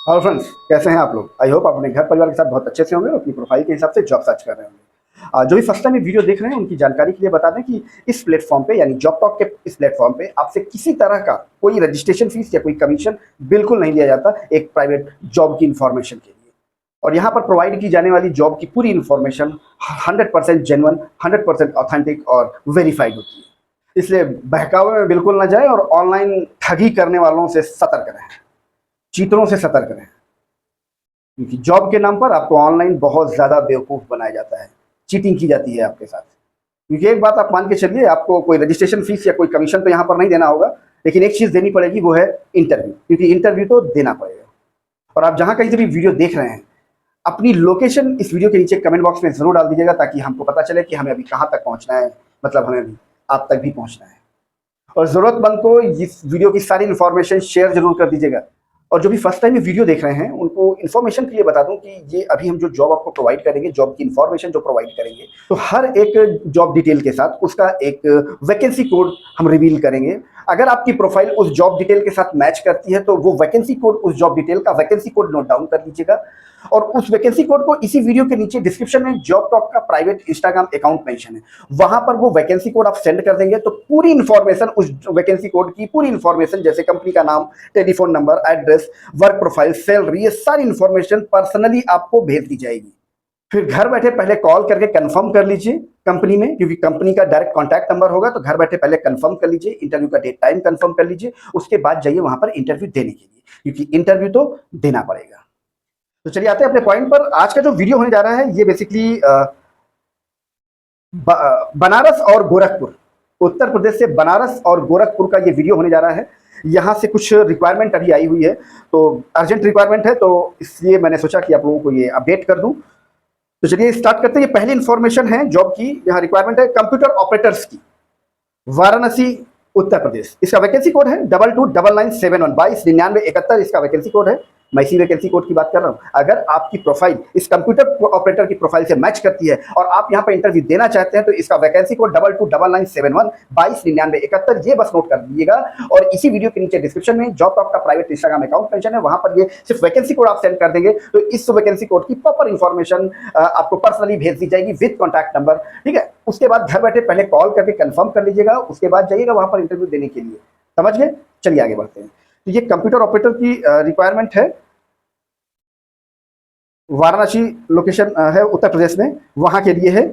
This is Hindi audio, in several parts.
और फ्रेंड्स, कैसे हैं आप लोग? आई होप आप अपने घर परिवार के साथ बहुत अच्छे से होंगे और अपनी प्रोफाइल के हिसाब से जॉब सर्च कर रहे होंगे। जो भी फर्स्ट टाइम ये वीडियो देख रहे हैं उनकी जानकारी के लिए बता दें कि इस प्लेटफॉर्म पे यानी जॉब टॉक के इस प्लेटफॉर्म पे आपसे किसी तरह का कोई रजिस्ट्रेशन फीस या कोई कमीशन बिल्कुल नहीं लिया जाता एक प्राइवेट जॉब की इन्फॉर्मेशन के लिए। और यहाँ पर प्रोवाइड की जाने वाली जॉब की पूरी इन्फॉर्मेशन 100% जेन्युइन, 100% ऑथेंटिक और वेरीफाइड होती है। इसलिए बहकावे में बिल्कुल ना जाए और ऑनलाइन ठगी करने वालों से सतर्क रहें, चीटरों से सतर्क रहें, क्योंकि जॉब के नाम पर आपको ऑनलाइन बहुत ज़्यादा बेवकूफ़ बनाया जाता है, चीटिंग की जाती है आपके साथ। क्योंकि एक बात आप मान के चलिए, आपको कोई रजिस्ट्रेशन फीस या कोई कमीशन तो यहाँ पर नहीं देना होगा, लेकिन एक चीज़ देनी पड़ेगी, वो है इंटरव्यू, क्योंकि इंटरव्यू तो देना पड़ेगा। और आप जहाँ कहीं से भी वीडियो देख रहे हैं, अपनी लोकेशन इस वीडियो के नीचे कमेंट बॉक्स में ज़रूर डाल दीजिएगा, ताकि हमको पता चले कि हमें अभी कहाँ तक पहुँचना है, मतलब हमें अभी आप तक भी पहुँचना है। और ज़रूरतमंद को इस वीडियो की सारी इन्फॉर्मेशन शेयर जरूर कर दीजिएगा। और जो भी फर्स्ट टाइम ये वीडियो देख रहे हैं उनको इन्फॉर्मेशन के लिए बता दूं कि ये अभी हम जो जॉब आपको प्रोवाइड करेंगे, जॉब की इन्फॉर्मेशन जो प्रोवाइड करेंगे, तो हर एक जॉब डिटेल के साथ उसका एक वैकेंसी कोड हम रिवील करेंगे। अगर आपकी प्रोफाइल उस जॉब डिटेल के साथ मैच करती है तो वो वैकेंसी कोड, उस जॉब डिटेल का वैकेंसी कोड नोट डाउन कर लीजिएगा। और उस वैकेंसी कोड को इसी वीडियो के नीचे डिस्क्रिप्शन में जॉब टॉक का प्राइवेट इंस्टाग्राम अकाउंट मेंशन है, वहां पर वो वैकेंसी कोड आप सेंड कर देंगे तो पूरी इंफॉर्मेशन, उस वैकेंसी कोड की पूरी इंफॉर्मेशन, जैसे कंपनी का नाम, telephone number, address, work profile, salary, ये सारी इंफॉर्मेशन पर्सनली आपको भेज दी जाएगी। फिर घर बैठे पहले कॉल करके कंफर्म कर लीजिए कंपनी में, क्योंकि कंपनी का डायरेक्ट कॉन्टैक्ट नंबर होगा, तो घर बैठे पहले कंफर्म कर लीजिए, इंटरव्यू का डेट टाइम कंफर्म कर लीजिए, उसके बाद जाइए वहां पर इंटरव्यू देने के लिए, क्योंकि इंटरव्यू तो देना पड़ेगा। तो चलिए आते हैं अपने पॉइंट पर। आज का जो वीडियो होने जा रहा है ये बेसिकली बनारस और गोरखपुर, उत्तर प्रदेश से बनारस और गोरखपुर का ये वीडियो होने जा रहा है। यहाँ से कुछ रिक्वायरमेंट अभी आई हुई है, तो अर्जेंट रिक्वायरमेंट है, तो इसलिए मैंने सोचा कि आप लोगों को ये अपडेट कर दूं। तो चलिए स्टार्ट करते हैं। ये पहली इंफॉर्मेशन है जॉब की। यहाँ रिक्वायरमेंट है कंप्यूटर ऑपरेटर्स की, वाराणसी उत्तर प्रदेश। इसका वैकेंसी कोड है 229971 229971, इसका वैकेंसी कोड है। मैं इसी वैकेंसी कोड की बात कर रहा हूँ। अगर आपकी प्रोफाइल इस कंप्यूटर ऑपरेटर की प्रोफाइल से मैच करती है और आप यहाँ पर इंटरव्यू देना चाहते हैं तो इसका वैकेंसी कोड 229971 229971, ये बस नोट कर दीजिएगा। और इसी वीडियो के नीचे डिस्क्रिप्शन में जॉब टॉक का प्राइवेट इंस्टाग्राम अकाउंट मेंशन है, वहां पर ये सिर्फ वैकेंसी कोड आप सेंड कर देंगे तो इस वैकेंसी कोड की प्रॉपर इंफॉर्मेशन आपको पर्सनली भेज दी जाएगी विद कॉन्टैक्ट नंबर। ठीक है, उसके बाद घर बैठे पहले कॉल करके कंफर्म कर लीजिएगा, उसके बाद जाइएगा वहां पर इंटरव्यू देने के लिए। समझ गए? चलिए आगे बढ़ते हैं। तो ये कंप्यूटर ऑपरेटर की रिक्वायरमेंट है, वाराणसी लोकेशन है उत्तर प्रदेश में, वहां के लिए है।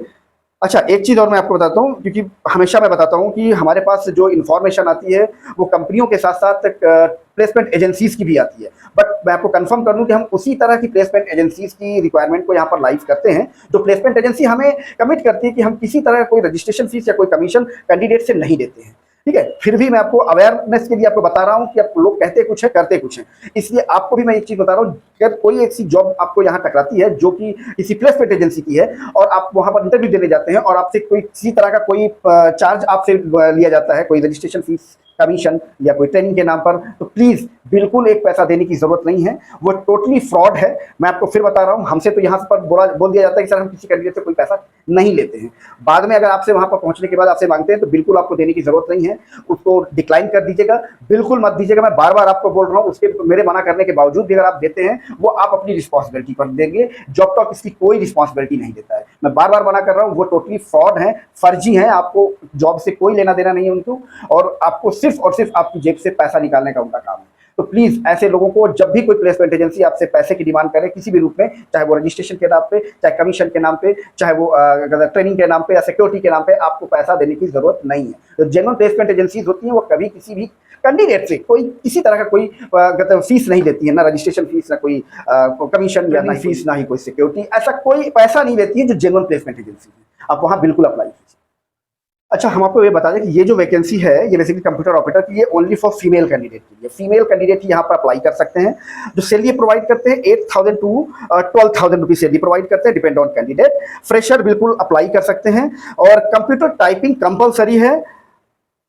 अच्छा, एक चीज़ और मैं आपको बताता हूँ, क्योंकि हमेशा मैं बताता हूँ कि हमारे पास जो इन्फॉर्मेशन आती है वो कंपनियों के साथ साथ प्लेसमेंट एजेंसीज की भी आती है। बट मैं आपको कंफर्म कर दूं कि हम उसी तरह की प्लेसमेंट एजेंसीज की रिक्वायरमेंट को यहाँ पर लाइव करते हैं, जो प्लेसमेंट एजेंसी हमें कमिट करती है कि हम किसी तरह कोई रजिस्ट्रेशन फीस या कोई कमीशन कैंडिडेट से नहीं देते हैं। ठीक है, फिर भी मैं आपको अवेयरनेस के लिए आपको बता रहा हूँ कि आप लोग कहते कुछ है करते कुछ है, इसलिए आपको भी मैं एक चीज बता रहा हूँ। अगर कोई ऐसी जॉब आपको यहाँ टकराती है जो कि किसी प्लेसमेंट एजेंसी की है और आप वहां पर इंटरव्यू देने जाते हैं और आपसे कोई किसी तरह का कोई चार्ज आपसे लिया जाता है, कोई रजिस्ट्रेशन फीस, कमीशन या कोई ट्रेनिंग के नाम पर, तो प्लीज बिल्कुल एक पैसा देने की जरूरत नहीं है, वो टोटली फ्रॉड है। मैं आपको फिर बता रहा हूं, हमसे तो यहाँ पर बोल दिया जाता है कि सर हम किसी कैंडिडेट से कोई पैसा नहीं लेते हैं। बाद में अगर आपसे वहां पर पहुंचने के बाद आपसे मांगते हैं तो बिल्कुल आपको देने की जरूरत नहीं है, उसको डिक्लाइन कर दीजिएगा, बिल्कुल मत दीजिएगा। मैं बार बार आपको बोल रहा हूँ, उसके मेरे मना करने के बावजूद भी अगर आप देते हैं वो आप अपनी रिस्पॉन्सिबिलिटी पर देंगे, जॉब टॉक इसकी कोई रिस्पॉन्सिबिलिटी नहीं देता है। मैं बार बार मना कर रहा हूँ, वो टोटली फ्रॉड है, फर्जी है, आपको जॉब से कोई लेना देना नहीं है उनको, और आपको सिर्फ और सिर्फ आपकी जेब से पैसा निकालने का उनका काम है। तो प्लीज ऐसे लोगों को, जब भी कोई प्लेसमेंट एजेंसी आपसे पैसे की डिमांड करे किसी भी रूप में, चाहे वो रजिस्ट्रेशन के नाम पे, चाहे कमीशन के नाम पे, चाहे वो ट्रेनिंग के नाम पे या सिक्योरिटी के नाम पे, आपको पैसा देने की जरूरत नहीं है। तो जेन्युइन प्लेसमेंट एजेंसीज होती हैं वो कभी किसी भी कैंडिडेट से कोई किसी तरह का कोई फीस नहीं लेती है, ना रजिस्ट्रेशन फीस, ना कोई कमीशन, या ना फीस, ना ही कोई सिक्योरिटी, ऐसा कोई पैसा नहीं लेती है जो जेन्युइन प्लेसमेंट एजेंसी है। आप वहां बिल्कुल अप्लाई कीजिए। अच्छा, हम आपको ये बता दें कि ये जो वैकेंसी है ये बेसिकली कंप्यूटर ऑपरेटर की, ये ओनली फॉर फीमेल कैंडिडेट के लिए। फीमेल कैंडिडेट ही यहाँ पर अप्लाई कर सकते हैं। जो सैलरी प्रोवाइड करते हैं 8,000 टू 12,000 रुपीज सैलरी प्रोवाइड करते हैं, डिपेंड ऑन कैंडिडेट। फ्रेशर बिल्कुल अप्लाई कर सकते हैं, और कंप्यूटर टाइपिंग कंपलसरी है,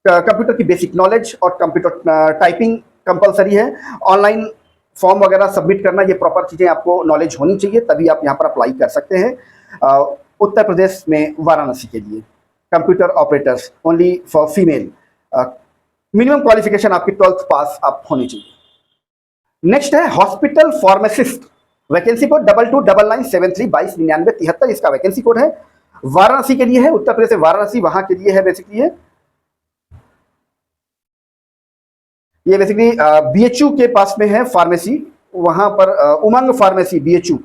कंप्यूटर की बेसिक नॉलेज और कंप्यूटर टाइपिंग कंपलसरी है। ऑनलाइन फॉर्म वगैरह सबमिट करना, ये प्रॉपर चीज़ें आपको नॉलेज होनी चाहिए, तभी आप यहाँ पर अप्लाई कर सकते हैं। उत्तर प्रदेश में वाराणसी के लिए computer operators only for female. Minimum qualification आपकी 12th पास आप होनी चाहिए। नेक्स्ट है हॉस्पिटल फार्मासिस्ट, वैकेंसी कोड 229973 229973, इसका वैकेंसी कोड है। वाराणसी के लिए है, उत्तर प्रदेश से वाराणसी, वहां के लिए है बेसिकली ये बेसिकली बीएचयू के पास में है फार्मेसी, वहां पर Umang pharmacy BHU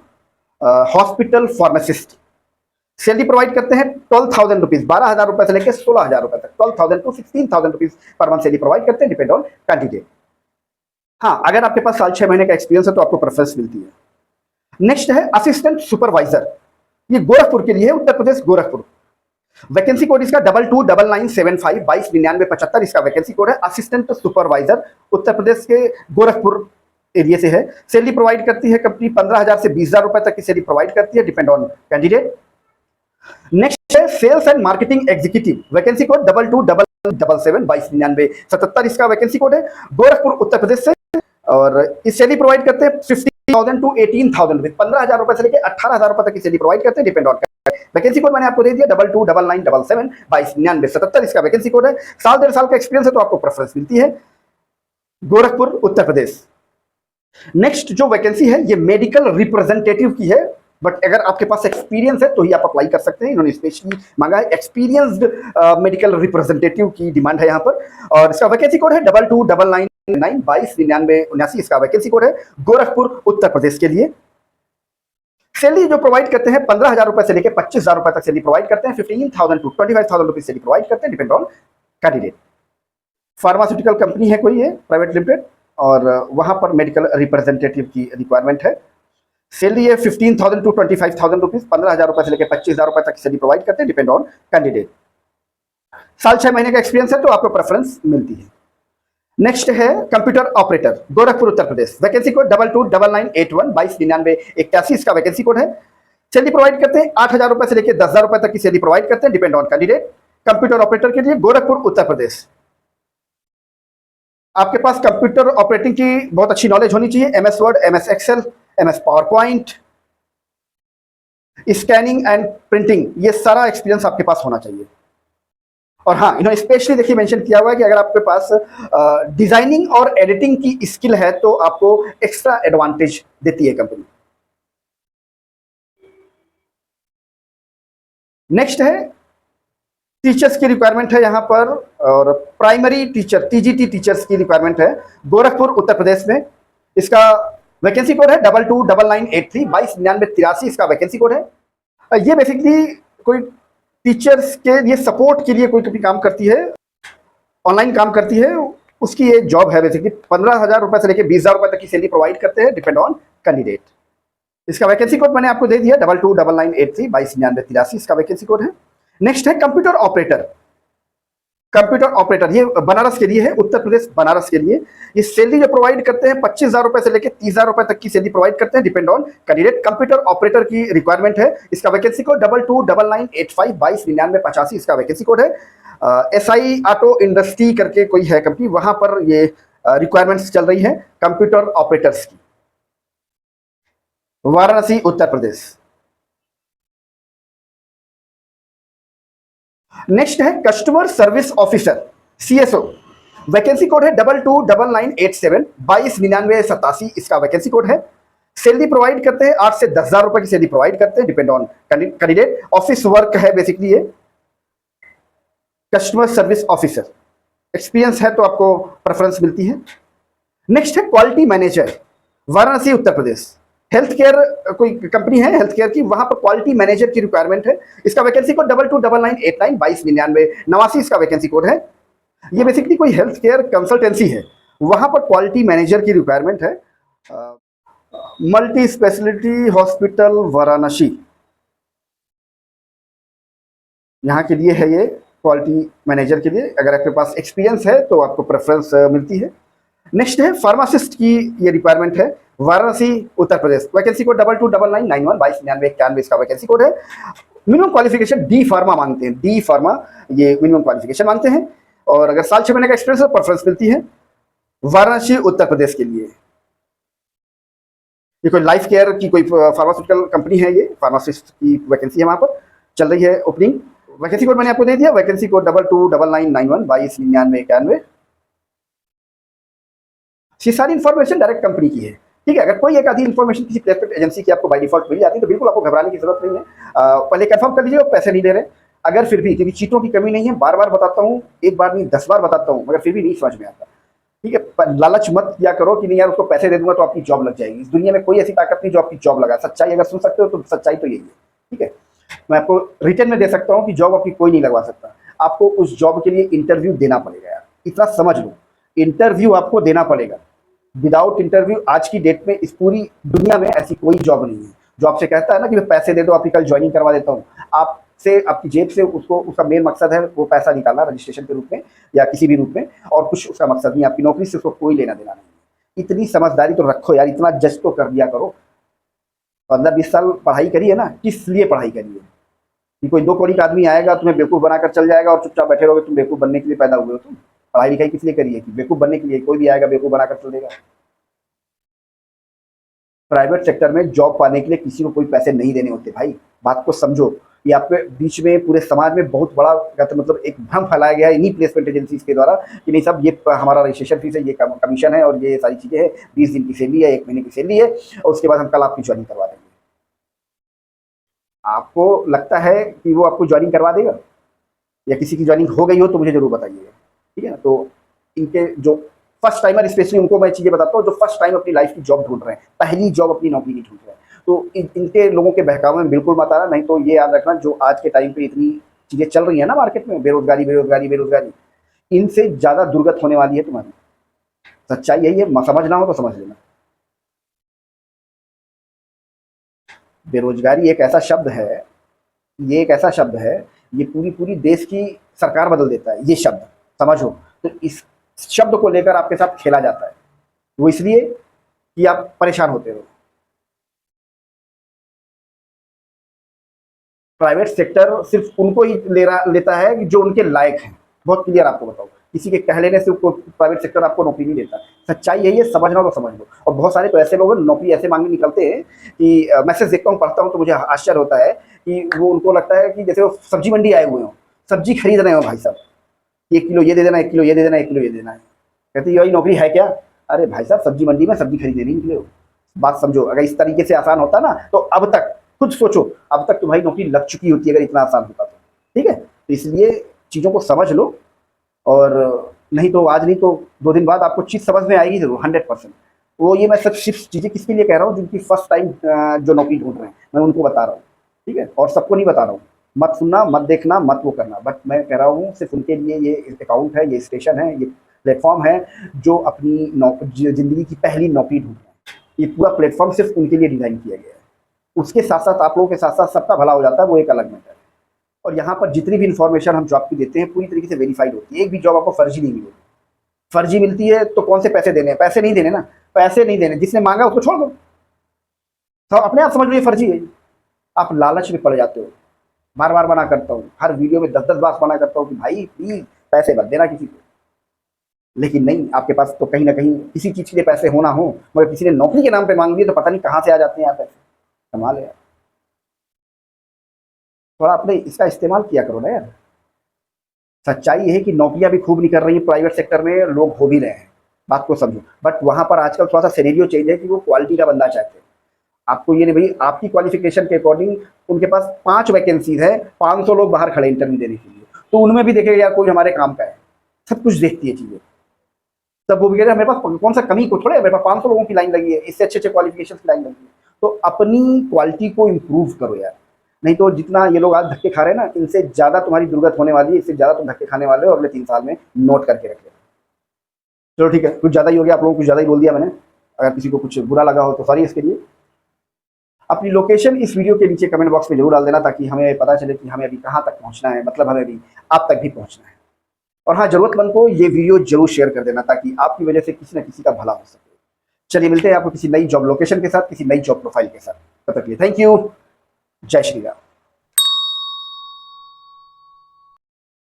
hospital pharmacist. Salary provide करते हैं 12,000 रुपीज, 12,000 रुपए से लेकर 16,000 रुपए तक, 12,000 to 16,000 rupees per month salary provide करते हैं, डिपेंड ऑन कैंडिडेट। हाँ, अगर आपके पास साल 6 महीने का एक्सपीरियंस है तो आपको प्रेफरेंस मिलती है। नेक्स्ट है असिस्टेंट सुपरवाइजर, ये गोरखपुर के लिए है, उत्तर प्रदेश गोरखपुर। वैकेंसी कोड इसका 229975 229975, इसका वैकेंसी कोड है। असिस्टेंट सुपरवाइजर उत्तर प्रदेश के गोरखपुर एरिया से है। सैलरी प्रोवाइड करती है कंपनी 15,000 से 20,000 रुपए तक की सैलरी प्रोवाइड करती है, डिपेंड ऑन कैंडिडेट। नेक्स्ट है sales and marketing executive, vacancy code 2277 229977, इसका वैकेंसी कोड है, गोरखपुर उत्तर प्रदेश से। और इस सैलरी प्रोवाइड करते हैं 15,000 टू 18,000 रुपीज, 15,000 रुपए से लेकर 18,000 रुपए तक की सैलरी प्रोवाइड करते हैं, डिपेंड ऑन। वैकेंसी कोड मैंने आपको दे दिया 229977 229977, इसका वैकेंसी कोड है। साल 1.5 साल का एक्सपीरियंस है तो आपको प्रेफरेंस मिलती है, गोरखपुर उत्तर प्रदेश। नेक्स्ट जो वैकेंसी है ये मेडिकल रिप्रेजेंटेटिव की है, बट अगर आपके पास एक्सपीरियंस है तो ही आप अप्लाई कर सकते हैं। इन्होंने स्पेशली मांगा है एक्सपीरियंस्ड मेडिकल रिप्रेजेंटेटिव की डिमांड है यहाँ पर, और इसका वैकेंसी कोड है 2299 229979, इसका वैकेंसी कोड है, गोरखपुर उत्तर प्रदेश के लिए। सैलरी जो प्रोवाइड करते हैं 15,000 रुपए से लेकर 25,000 रुपए तक सैलरी प्रोवाइड करते हैं, 15,000 टू 25,000 रुपीज सैलरी प्रोवाइड करते हैं, depend on candidate. Pharmaceutical company है कोई है प्राइवेट लिमिटेड, और वहां पर मेडिकल रिप्रेजेंटेटिव की रिक्वायरमेंट है। सैलरी है 15,000 टू 25,000 रुपीज, 15,000 रुपए से लेकर 25,000 रुपए तक सैलरी प्रोवाइड करते हैं, डिपेंड ऑन कैंडिडेट। साल 6 महीने का एक्सपीरियंस है तो आपको प्रेफरेंस मिलती है। नेक्स्ट है computer operator, Gorakhpur Uttar Pradesh, vacancy code 229981 229981, इसका वैकेंसी कोड है। सैलरी प्रोवाइड करते हैं 8,000 रुपए से लेकर 10,000 रुपए तक की सैलरी प्रोवाइड करते हैं, depend on candidate. Computer operator के लिए गोरखपुर उत्तर प्रदेश। आपके पास कंप्यूटर ऑपरेटिंग की बहुत अच्छी नॉलेज होनी चाहिए, MS Word, MS Excel, MS PowerPoint, scanning and printing, ये सारा एक्सपीरियंस आपके पास होना चाहिए। और हाँ, इन्होंने स्पेशली देखिए मेंशन किया हुआ है कि अगर आपके पास डिजाइनिंग और एडिटिंग की स्किल है तो आपको एक्स्ट्रा एडवांटेज देती है कंपनी। नेक्स्ट है टीचर्स की रिक्वायरमेंट है यहाँ पर, और प्राइमरी टीचर टीजीटी टीचर्स की रिक्वायरमेंट है, गोरखपुर उत्तर प्रदेश में। इसका वैकेंसी कोड है 229983 229983, इसका वैकेंसी कोड है। ये बेसिकली कोई टीचर्स के लिए सपोर्ट के लिए कोई कंपनी काम करती है, ऑनलाइन काम करती है, उसकी ये जॉब है बेसिकली। 15,000 रुपए से लेकर 20,000 रुपए तक की सैलरी प्रोवाइड करते हैं, डिपेंड ऑन कैंडिडेट। इसका वैकेंसी कोड मैंने आपको दे दिया 229983 229983, इसका वैकेंसी कोड है। नेक्स्ट है कंप्यूटर ऑपरेटर, कंप्यूटर ऑपरेटर ये बनारस के लिए है, उत्तर प्रदेश बनारस के लिए। ये सैलरी जो प्रोवाइड करते हैं 25,000 रुपए से लेकर 30,000 रुपए तक की सैलरी प्रोवाइड करते हैं, depend on candidate. Computer operator की रिक्वायरमेंट है, इसका वैकेंसी कोड 229985 229985, इसका वैकेंसी कोड है। SI ऑटो इंडस्ट्री करके कोई है कंपनी, वहां पर ये रिक्वायरमेंट्स चल रही है कंप्यूटर ऑपरेटर्स की, वाराणसी उत्तर प्रदेश। नेक्स्ट है customer service officer CSO, vacancy code है 229987 229987, इसका वैकेंसी कोड है। सैलरी प्रोवाइड करते हैं 8 से 10,000 रुपए की सैलरी प्रोवाइड करते हैं, depend on candidate. Office work है बेसिकली ये, कस्टमर सर्विस ऑफिसर। एक्सपीरियंस है तो आपको प्रेफरेंस मिलती है। नेक्स्ट है quality manager, Varanasi Uttar Pradesh. Health care कोई कंपनी है हेल्थ केयर की, वहां पर क्वालिटी मैनेजर की रिक्वायरमेंट है। इसका वैकेंसी कोड 229989 229989, इसका वैकेंसी कोड है। ये बेसिकली कोई हेल्थ केयर कंसल्टेंसी है, वहां पर क्वालिटी मैनेजर की रिक्वायरमेंट है। मल्टी स्पेशलिटी हॉस्पिटल वाराणसी, यहाँ के लिए है ये क्वालिटी मैनेजर के लिए। अगर आपके पास एक्सपीरियंस है तो आपको प्रेफरेंस मिलती है। नेक्स्ट है फार्मासिस्ट की ये रिक्वायरमेंट है, वाराणसी उत्तर प्रदेश। वैकेंसी कोड 229991 229991, इसका वैकेंसी कोड है। मिनिमम क्वालिफिकेशन डी फार्मा मांगते हैं, डी फार्मा ये मिनिमम क्वालिफिकेशन मांगते हैं, और अगर साल 6 महीने का एक्सपीरियंस है प्रेफरेंस मिलती है वाराणसी उत्तर प्रदेश के लिए। ये कोई लाइफ केयर की कोई फार्मास्यूटिकल कंपनी है, ये फार्मासिस्ट की वैकेंसी है, वहां पर चल रही है ओपनिंग। वैकेंसी कोड मैंने आपको दे दिया, वैकेंसी कोड 229991 229991। ये सारी इन्फॉर्मेशन डायरेक्ट कंपनी की है, ठीक है। अगर कोई एक आधी इन्फॉर्मेशन किसी प्लेसमेंट एजेंसी की आपको बाय डिफॉल्ट मिल जाती है तो बिल्कुल आपको घबराने की जरूरत नहीं है। पहले कंफर्म कर लीजिए वो पैसे नहीं दे रहे। अगर फिर भी, क्योंकि चीटों की कमी नहीं है, बार बार बताता हूँ, एक बार नहीं 10 बार बताता हूँ, मगर फिर भी नहीं समझ में आता, ठीक है। लालच मत किया करो कि नहीं यार उसको पैसे दे दूंगा तो आपकी जॉब लग जाएगी। इस दुनिया में कोई ऐसी ताकत नहीं जो आपकी जॉब लगा। सच्चाई अगर सुन सकते हो तो सच्चाई तो यही है, ठीक है। मैं आपको रिटर्न में दे सकता हूँ कि जॉब आपकी कोई नहीं लगवा सकता। आपको उस जॉब के लिए इंटरव्यू देना पड़ेगा यार, इतना समझ लो। इंटरव्यू आपको देना पड़ेगा। विदाउट इंटरव्यू आज की डेट में इस पूरी दुनिया में ऐसी कोई जॉब नहीं है जो आपसे कहता है ना कि मैं पैसे दे दो आपकी कल ज्वाइनिंग करवा देता हूँ। आपसे, आपकी जेब से उसको, उसका मेन मकसद है वो पैसा निकालना रजिस्ट्रेशन के रूप में या किसी भी रूप में, और कुछ उसका मकसद नहीं। आपकी नौकरी से उसको कोई लेना देना नहीं है। इतनी समझदारी तो रखो यार, इतना जज तो कर दिया करो। 15-20 साल पढ़ाई करी है ना, किस लिए पढ़ाई करी है? कि कोई 2 कौड़ी का आदमी आएगा तुम्हें बेवकूफ़ बनाकर चल जाएगा और चुपचाप बैठे रहोगे? तुम बेवकूफ़ बनने के लिए पैदा हुए हो? तुम पढ़ाई लिखाई किस लिए करी है? कि बेवकूफ़ बनने के लिए? कोई भी आएगा बेवकूफ़ बनाकर चल देगा। प्राइवेट सेक्टर में जॉब पाने के लिए किसी को कोई पैसे नहीं देने होते भाई, बात को समझो। ये आपके बीच में, पूरे समाज में बहुत बड़ा कहते मतलब एक भ्रम फैलाया गया है इन्हीं प्लेसमेंट एजेंसीज के द्वारा कि नहीं साहब ये हमारा रजिस्ट्रेशन फीस है, ये कमीशन है और ये सारी चीज़ें हैं, 20 दिन की सैलरी है, 1 महीने की सैलरी है और उसके बाद हम कल आपकी ज्वाइनिंग करवा देंगे। आपको लगता है कि वो आपको ज्वाइनिंग करवा देगा? या किसी की ज्वाइनिंग हो गई हो तो मुझे ज़रूर बताइएगा, ठीक है ना। तो इनके जो फर्स्ट टाइमर, स्पेशली उनको मैं चीज़ें बताता हूँ जो फर्स्ट टाइम अपनी लाइफ की जॉब ढूंढ रहे हैं, पहली जॉब अपनी नौकरी की ढूंढ रहे हैं। तो इनके लोगों के बहकावे में बिल्कुल मत आना, नहीं तो ये याद रखना जो आज के टाइम पे इतनी चीज़ें चल रही है ना मार्केट में, बेरोजगारी बेरोजगारी बेरोजगारी, इनसे ज़्यादा दुर्गत होने वाली है तुम्हारी। सच्चाई यही है, समझना हो तो समझ लेना। बेरोजगारी एक ऐसा शब्द है, ये एक ऐसा शब्द है, ये पूरी पूरी देश की सरकार बदल देता है ये शब्द, समझो। तो इस शब्द को लेकर आपके साथ खेला जाता है, वो इसलिए कि आप परेशान होते रहो। प्राइवेट सेक्टर सिर्फ उनको ही लेता है कि जो उनके लायक हैं। बहुत क्लियर आपको बताऊं, किसी के कह लेने से प्राइवेट सेक्टर आपको नौकरी नहीं देता। सच्चाई यही है, समझना तो समझ लो। और बहुत सारे तो ऐसे लोग नौकरी ऐसे मांगने निकलते हैं कि मैसेज देखता हूँ, पढ़ता हूँ तो मुझे आश्चर्य होता है कि वो, उनको लगता है कि जैसे वो सब्जी मंडी आए हुए हो, सब्जी खरीद रहे हो भाई साहब, 1 किलो ये दे देना, 1 किलो ये दे देना, 1 किलो ये देना है। कहते यही नौकरी है क्या? अरे भाई साहब, सब्जी मंडी में सब्जी खरीदने नहीं निकले हो। बात समझो, अगर इस तरीके से आसान होता ना तो अब तक, खुद सोचो, अब तक तुम्हारी नौकरी लग चुकी होती अगर इतना आसान होता तो, ठीक है। तो इसलिए चीज़ों को समझ लो, और नहीं तो आज नहीं तो 2 दिन बाद आपको चीज़ समझ में आएगी जरूर, 100%। वो ये मैं सब सिर्फ चीज़ें किसके लिए कह रहा हूँ, जिनकी फर्स्ट टाइम जो नौकरी ढूंढ रहे हैं, मैं उनको बता रहा हूँ, ठीक है। और सबको नहीं बता रहा हूँ, मत सुनना, मत देखना, मत वो करना, बट मैं कह रहा हूँ सिर्फ उनके लिए ये अकाउंट है, ये स्टेशन है, ये प्लेटफॉर्म है जो अपनी ज़िंदगी की पहली नौकरी ढूंढ रहे हैं। ये पूरा प्लेटफॉर्म सिर्फ उनके लिए डिज़ाइन किया गया है। उसके साथ साथ आप लोगों के साथ साथ सबका भला हो जाता है, वो एक अलग मैटर है। और यहाँ पर जितनी भी इन्फॉर्मेशन हम जॉब की देते हैं पूरी तरीके से वेरीफाइड होती है। एक भी जॉब आपको फर्जी नहीं मिलेगी। फर्जी मिलती है तो कौन से पैसे देने हैं? पैसे नहीं देने ना, पैसे नहीं देने, जिसने मांगा उसको छोड़ दो, तो अपने आप समझ लो ये फर्जी है। आप लालच में पड़ जाते हो। बार बार मना करता हूँ, हर वीडियो में 10-10 बार मना करता हूँ कि भाई प्लीज पैसे मत देना किसी को, लेकिन नहीं, आपके पास तो कहीं ना कहीं किसी चीज़ के लिए पैसे होना हो, मगर किसी ने नौकरी के नाम पे मांग दिए तो पता नहीं कहाँ से आ जाते हैं यार पैसे। कमाल है यार, थोड़ा अपने इसका इस्तेमाल किया करो ना यार। सच्चाई ये है कि नौकरियां भी खूब नहीं कर रही है प्राइवेट सेक्टर में, लोग हो भी रहे हैं, बात को समझो। बट वहां पर आजकल थोड़ा सा सिनेरियो चेंज है कि वो क्वालिटी का बंदा चाहते हैं। आपको ये नहीं भाई, आपकी क्वालिफिकेशन के अकॉर्डिंग उनके पास 5 वैकेंसीज है, 500 लोग बाहर खड़े इंटरव्यू देने के लिए, तो उनमें भी देखेगा यार कोई हमारे काम का है। सब कुछ देखती है चीजें, तब वो भी कहते हैं मेरे पास कौन सा कमी को थोड़े, मेरे पास 500 लोगों की लाइन लगी है, इससे अच्छे अच्छे क्वालिफिकेशन की लाइन लगी है। तो अपनी क्वालिटी को इम्प्रूव करो यार, नहीं तो जितना ये लोग आज धक्के खा रहे हैं ना, इनसे ज़्यादा तुम्हारी दुर्गत होने वाली है, इससे ज़्यादा तुम धक्के खाने वाले हो अगले 3 साल में, नोट करके रख लेना। चलो ठीक है, कुछ ज़्यादा ही हो गया, आप लोगों को कुछ ज़्यादा ही बोल दिया मैंने। अगर किसी को कुछ बुरा लगा हो तो सॉरी इसके लिए। अपनी लोकेशन इस वीडियो के नीचे कमेंट बॉक्स में जरूर डाल देना, ताकि हमें पता चले कि हमें अभी कहाँ तक पहुँचना है, मतलब हमें अभी आप तक भी पहुँचना है। और हाँ, ज़रूरतमंद को ये वीडियो जरूर शेयर कर देना, ताकि आपकी वजह से किसी न किसी का भला हो सके। चलिए मिलते हैं आपको किसी नई जॉब लोकेशन के साथ, किसी नई जॉब प्रोफाइल के साथ। तब तक के लिए थैंक यू। जय श्री राम।